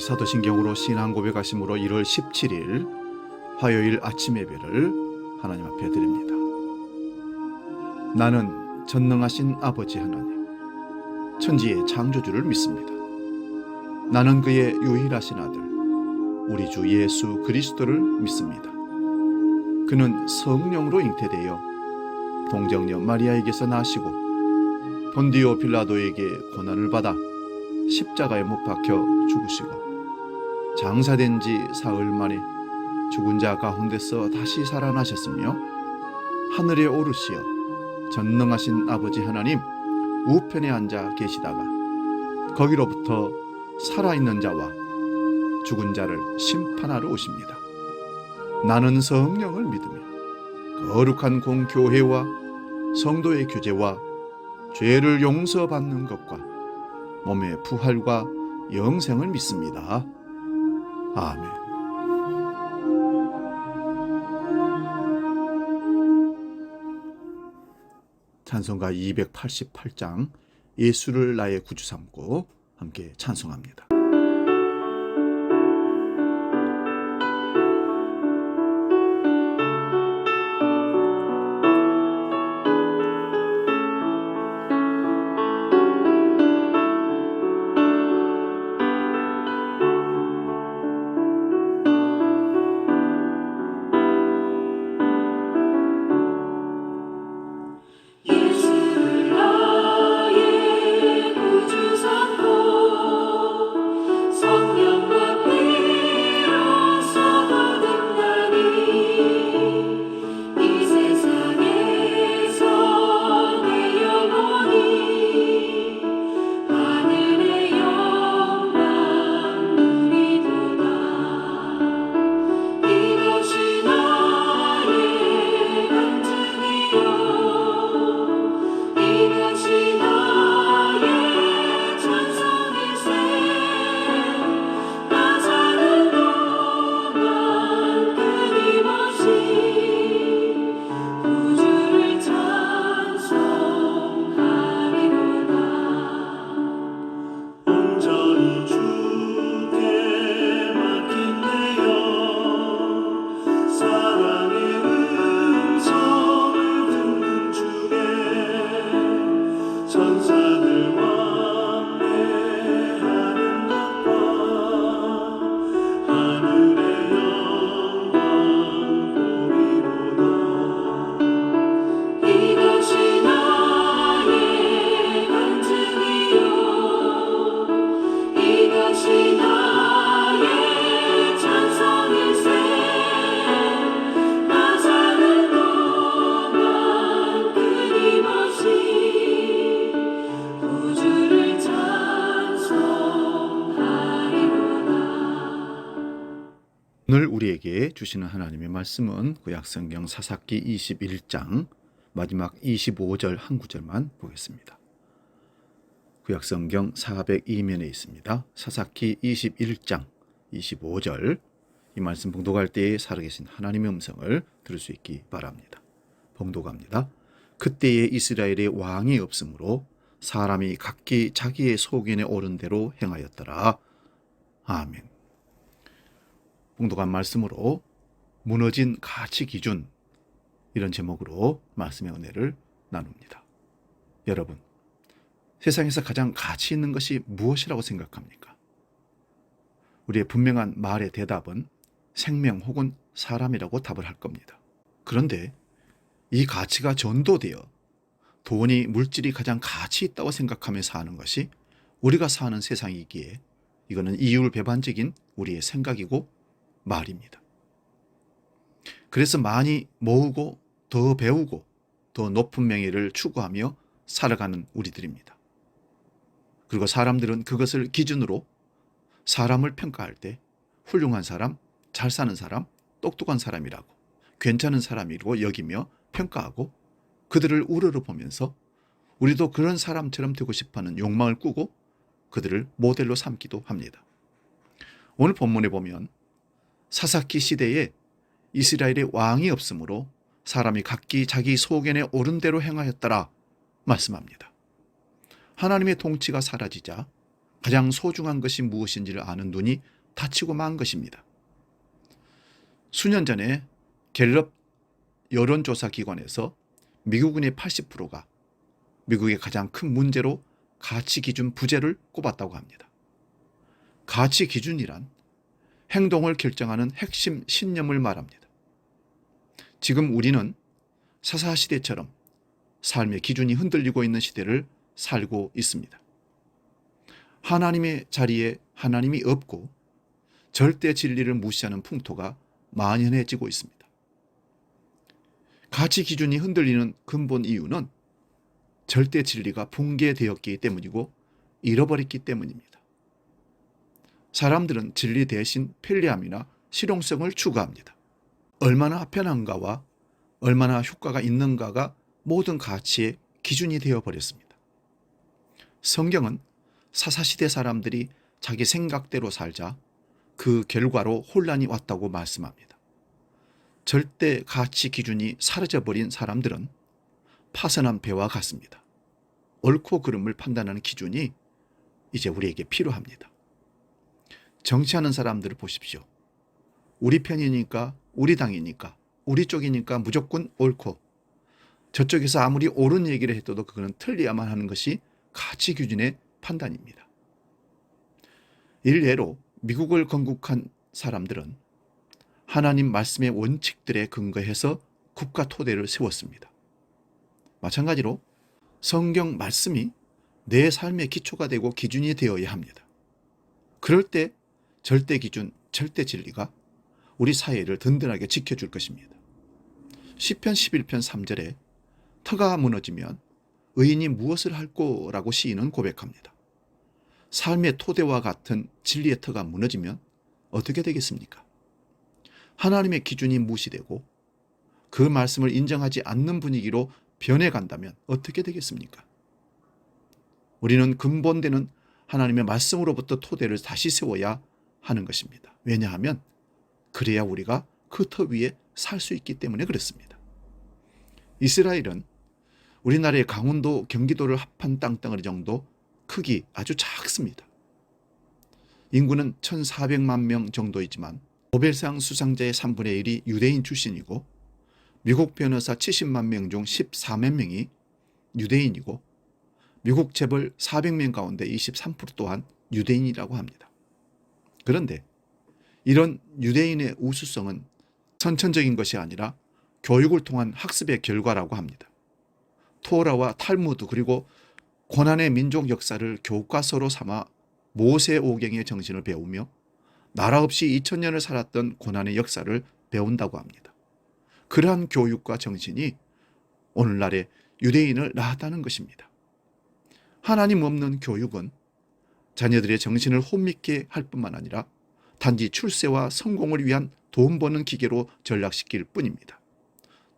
사도신경으로 신앙 고백하심으로 1월 17일 화요일 아침 예배를 하나님 앞에 드립니다. 나는 전능하신 아버지 하나님, 천지의 창조주를 믿습니다. 나는 그의 유일하신 아들, 우리 주 예수 그리스도를 믿습니다. 그는 성령으로 잉태되어 동정녀 마리아에게서 나시고 본디오 빌라도에게 고난을 받아 십자가에 못 박혀 죽으시고 장사된 지 사흘 만에 죽은 자 가운데서 다시 살아나셨으며 하늘에 오르시어 전능하신 아버지 하나님 우편에 앉아 계시다가 거기로부터 살아있는 자와 죽은 자를 심판하러 오십니다. 나는 성령을 믿으며 거룩한 공교회와 성도의 교제와 죄를 용서받는 것과 몸의 부활과 영생을 믿습니다. 아멘. 찬송가 288장 예수를 나의 구주 삼고 함께 찬송합니다. 오늘 우리에게 주시는 하나님의 말씀은 구약성경 사사기 21장 마지막 25절 한 구절만 보겠습니다. 구약성경 402면에 있습니다. 사사기 21장 25절, 이 말씀 봉독할 때에 살아계신 하나님의 음성을 들을 수 있기 바랍니다. 봉독합니다. 그때에 이스라엘에 왕이 없으므로 사람이 각기 자기의 소견에 오른 대로 행하였더라. 아멘. 봉독한 말씀으로 무너진 가치 기준, 이런 제목으로 말씀의 은혜를 나눕니다. 여러분, 세상에서 가장 가치 있는 것이 무엇이라고 생각합니까? 우리의 분명한 말의 대답은 생명 혹은 사람이라고 답을 할 겁니다. 그런데 이 가치가 전도되어 돈이, 물질이 가장 가치 있다고 생각하며 사는 것이 우리가 사는 세상이기에 이거는 이율배반적인 우리의 생각이고 말입니다. 그래서 많이 모으고 더 배우고 더 높은 명예를 추구하며 살아가는 우리들입니다. 그리고 사람들은 그것을 기준으로 사람을 평가할 때 훌륭한 사람, 잘 사는 사람, 똑똑한 사람이라고, 괜찮은 사람이라고 여기며 평가하고 그들을 우러러보면서 우리도 그런 사람처럼 되고 싶어하는 욕망을 꾸고 그들을 모델로 삼기도 합니다. 오늘 본문에 보면 사사기 시대에 이스라엘에 왕이 없으므로 사람이 각기 자기 소견에 오른 대로 행하였더라 말씀합니다. 하나님의 통치가 사라지자 가장 소중한 것이 무엇인지를 아는 눈이 다치고 만 것입니다. 수년 전에 갤럽 여론조사 기관에서 미국인의 80%가 미국의 가장 큰 문제로 가치 기준 부재를 꼽았다고 합니다. 가치 기준이란 행동을 결정하는 핵심 신념을 말합니다. 지금 우리는 사사시대처럼 삶의 기준이 흔들리고 있는 시대를 살고 있습니다. 하나님의 자리에 하나님이 없고 절대 진리를 무시하는 풍토가 만연해지고 있습니다. 가치 기준이 흔들리는 근본 이유는 절대 진리가 붕괴되었기 때문이고 잃어버렸기 때문입니다. 사람들은 진리 대신 편리함이나 실용성을 추구합니다. 얼마나 편한가와 얼마나 효과가 있는가가 모든 가치의 기준이 되어버렸습니다. 성경은 사사시대 사람들이 자기 생각대로 살자 그 결과로 혼란이 왔다고 말씀합니다. 절대 가치 기준이 사라져버린 사람들은 파선한 배와 같습니다. 옳고 그름을 판단하는 기준이 이제 우리에게 필요합니다. 정치하는 사람들을 보십시오. 우리 편이니까, 우리 당이니까, 우리 쪽이니까 무조건 옳고, 저쪽에서 아무리 옳은 얘기를 해도 그거는 틀려야만 하는 것이 가치 기준의 판단입니다. 일례로 미국을 건국한 사람들은 하나님 말씀의 원칙들에 근거해서 국가 토대를 세웠습니다. 마찬가지로 성경 말씀이 내 삶의 기초가 되고 기준이 되어야 합니다. 그럴 때 절대 기준, 절대 진리가 우리 사회를 든든하게 지켜줄 것입니다. 시편 11편 3절에 터가 무너지면 의인이 무엇을 할꼬라고 시인은 고백합니다. 삶의 토대와 같은 진리의 터가 무너지면 어떻게 되겠습니까? 하나님의 기준이 무시되고 그 말씀을 인정하지 않는 분위기로 변해간다면 어떻게 되겠습니까? 우리는 근본되는 하나님의 말씀으로부터 토대를 다시 세워야 하는 것입니다. 왜냐하면 그래야 우리가 그 터 위에 살 수 있기 때문에 그렇습니다. 이스라엘은 우리나라의 강원도, 경기도를 합한 땅덩어리 정도 크기 아주 작습니다. 인구는 1,400만 명 정도이지만 노벨상 수상자의 3분의 1이 유대인 출신이고 미국 변호사 70만 명 중 14만 명이 유대인이고 미국 재벌 400명 가운데 23% 또한 유대인이라고 합니다. 그런데 이런 유대인의 우수성은 선천적인 것이 아니라 교육을 통한 학습의 결과라고 합니다. 토라와 탈무드 그리고 고난의 민족 역사를 교과서로 삼아 모세오경의 정신을 배우며 나라 없이 2000년을 살았던 고난의 역사를 배운다고 합니다. 그러한 교육과 정신이 오늘날의 유대인을 낳았다는 것입니다. 하나님 없는 교육은 자녀들의 정신을 혼미케 할 뿐만 아니라 단지 출세와 성공을 위한 돈 버는 기계로 전락시킬 뿐입니다.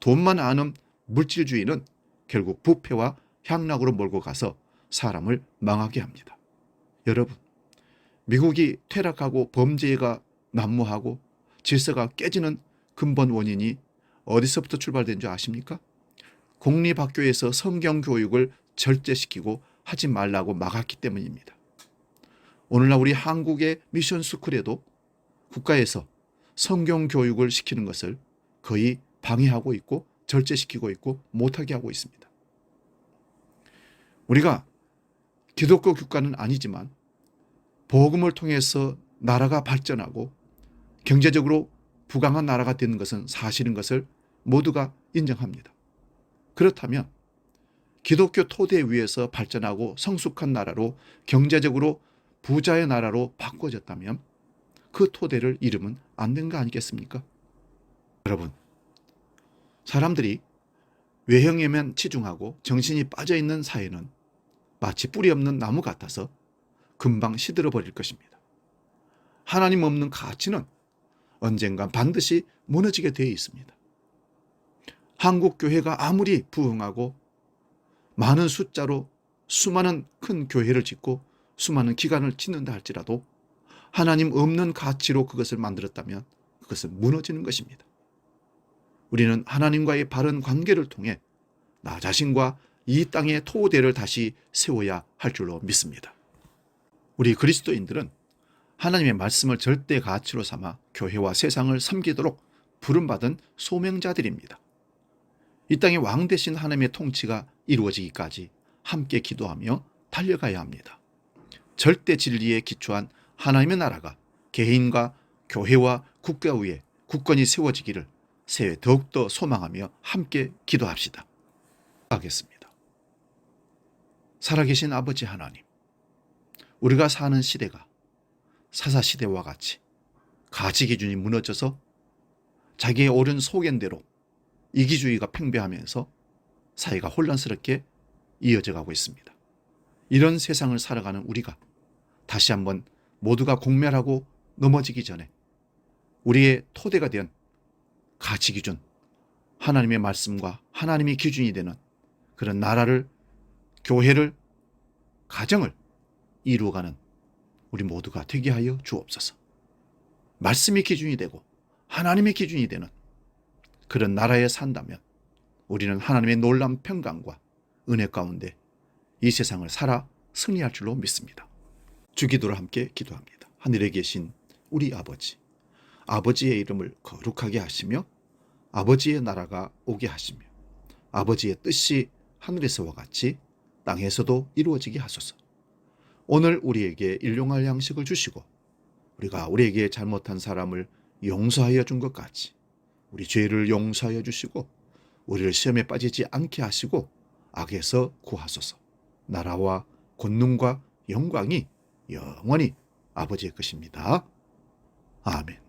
돈만 아는 물질주의는 결국 부패와 향락으로 몰고 가서 사람을 망하게 합니다. 여러분, 미국이 퇴락하고 범죄가 난무하고 질서가 깨지는 근본 원인이 어디서부터 출발된 줄 아십니까? 공립학교에서 성경 교육을 절제시키고 하지 말라고 막았기 때문입니다. 오늘날 우리 한국의 미션 스쿨에도 국가에서 성경 교육을 시키는 것을 거의 방해하고 있고 절제시키고 있고 못하게 하고 있습니다. 우리가 기독교 국가는 아니지만 복음을 통해서 나라가 발전하고 경제적으로 부강한 나라가 되는 것은 사실인 것을 모두가 인정합니다. 그렇다면 기독교 토대 위에서 발전하고 성숙한 나라로 경제적으로 부자의 나라로 바꿔졌다면 그 토대를 잃으면 안 되는 거 아니겠습니까? 여러분, 사람들이 외형에만 치중하고 정신이 빠져있는 사회는 마치 뿌리 없는 나무 같아서 금방 시들어 버릴 것입니다. 하나님 없는 가치는 언젠가 반드시 무너지게 되어 있습니다. 한국 교회가 아무리 부흥하고 많은 숫자로 수많은 큰 교회를 짓고 수많은 기관을 짓는다 할지라도 하나님 없는 가치로 그것을 만들었다면 그것은 무너지는 것입니다. 우리는 하나님과의 바른 관계를 통해 나 자신과 이 땅의 토대를 다시 세워야 할 줄로 믿습니다. 우리 그리스도인들은 하나님의 말씀을 절대 가치로 삼아 교회와 세상을 섬기도록 부름받은 소명자들입니다. 이 땅의 왕 되신 하나님의 통치가 이루어지기까지 함께 기도하며 달려가야 합니다. 절대 진리에 기초한 하나님의 나라가 개인과 교회와 국가 위에 국권이 세워지기를 새해 더욱더 소망하며 함께 기도합시다. 하겠습니다. 살아계신 아버지 하나님, 우리가 사는 시대가 사사시대와 같이 가치기준이 무너져서 자기의 옳은 소견대로 이기주의가 팽배하면서 사회가 혼란스럽게 이어져 가고 있습니다. 이런 세상을 살아가는 우리가 다시 한번 모두가 공멸하고 넘어지기 전에 우리의 토대가 된 가치기준, 하나님의 말씀과 하나님의 기준이 되는 그런 나라를, 교회를, 가정을 이루어가는 우리 모두가 되게 하여 주옵소서. 말씀이 기준이 되고 하나님의 기준이 되는 그런 나라에 산다면 우리는 하나님의 놀라운 평강과 은혜 가운데 이 세상을 살아 승리할 줄로 믿습니다. 주기도를 함께 기도합니다. 하늘에 계신 우리 아버지, 아버지의 이름을 거룩하게 하시며 아버지의 나라가 오게 하시며 아버지의 뜻이 하늘에서와 같이 땅에서도 이루어지게 하소서. 오늘 우리에게 일용할 양식을 주시고 우리가 우리에게 잘못한 사람을 용서하여 준 것 같이 우리 죄를 용서하여 주시고 우리를 시험에 빠지지 않게 하시고 악에서 구하소서. 나라와 권능과 영광이 영원히 아버지의 것입니다. 아멘.